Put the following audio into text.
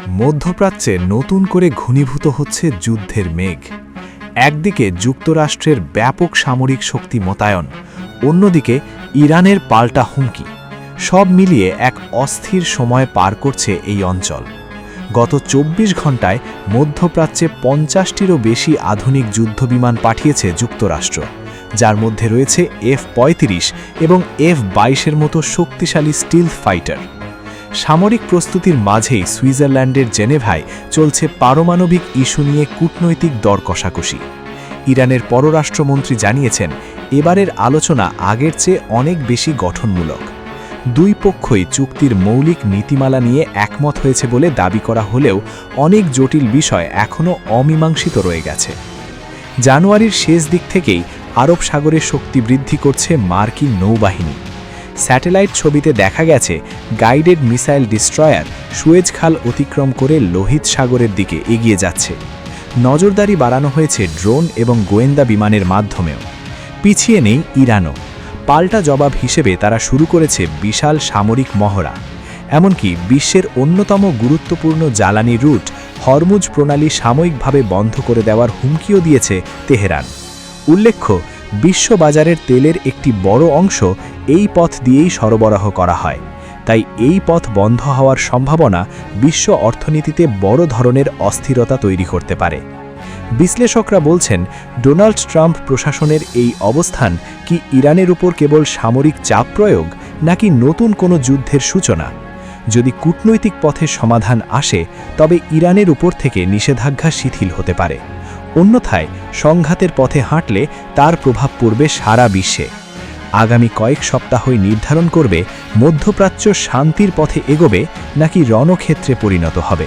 মধ্যপ্রাচ্যে নতুন করে ঘনীভূত হচ্ছে যুদ্ধের মেঘ। একদিকে যুক্তরাষ্ট্রের ব্যাপক সামরিক শক্তি মোতায়েন, অন্যদিকে ইরানের পাল্টা হুমকি। সব মিলিয়ে এক অস্থির সময় পার করছে এই অঞ্চল। গত ২৪ ঘণ্টায় মধ্যপ্রাচ্যে ৫০টিরও বেশি আধুনিক যুদ্ধবিমান পাঠিয়েছে যুক্তরাষ্ট্র, যার মধ্যে রয়েছে F-৩৫ এবং F-২২-এর মতো শক্তিশালী স্টিলথ ফাইটার। সামরিক প্রস্তুতির মাঝেই সুইজারল্যান্ডের জেনেভায় চলছে পারমাণবিক ইস্যু নিয়ে কূটনৈতিক দর কষাকষি। ইরানের পররাষ্ট্রমন্ত্রী জানিয়েছেন, এবারের আলোচনা আগের চেয়ে অনেক বেশি গঠনমূলক। দুই পক্ষই চুক্তির মৌলিক নীতিমালা নিয়ে একমত হয়েছে বলে দাবি করা হলেও অনেক জটিল বিষয় এখনও অমীমাংসিত রয়ে গেছে। জানুয়ারির শেষ দিক থেকেই আরব সাগরে শক্তি বৃদ্ধি করছে মার্কিন নৌবাহিনী। স্যাটেলাইট ছবিতে দেখা গেছে গাইডেড মিসাইল ডিস্ট্রয়ার সুয়েজ খাল অতিক্রম করে লোহিত সাগরের দিকে এগিয়ে যাচ্ছে। নজরদারি বাড়ানো হয়েছে ড্রোন এবং গোয়েন্দা বিমানের মাধ্যমেও। পিছিয়ে নেই ইরানও। পাল্টা জবাব হিসেবে তারা শুরু করেছে বিশাল সামরিক মহড়া। এমনকি বিশ্বের অন্যতম গুরুত্বপূর্ণ জ্বালানি রুট হরমুজ প্রণালী সাময়িকভাবে বন্ধ করে দেওয়ার হুমকিও দিয়েছে তেহরান। উল্লেখ্য, বিশ্ববাজারের তেলের একটি বড় অংশ এই পথ দিয়েই সরবরাহ করা হয়। তাই এই পথ বন্ধ হওয়ার সম্ভাবনা বিশ্ব অর্থনীতিতে বড় ধরনের অস্থিরতা তৈরি করতে পারে। বিশ্লেষকরা বলছেন, ডোনাল্ড ট্রাম্প প্রশাসনের এই অবস্থান কি ইরানের উপর কেবল সামরিক চাপ প্রয়োগ, নাকি নতুন কোনো যুদ্ধের সূচনা? যদি কূটনৈতিক পথে সমাধান আসে, তবে ইরানের উপর থেকে নিষেধাজ্ঞা শিথিল হতে পারে। অন্যথায় সংঘাতের পথে হাঁটলে তার প্রভাব পড়বে সারা বিশ্বে। আগামী কয়েক সপ্তাহই নির্ধারণ করবে মধ্যপ্রাচ্য শান্তির পথে এগোবে নাকি রণক্ষেত্রে পরিণত হবে।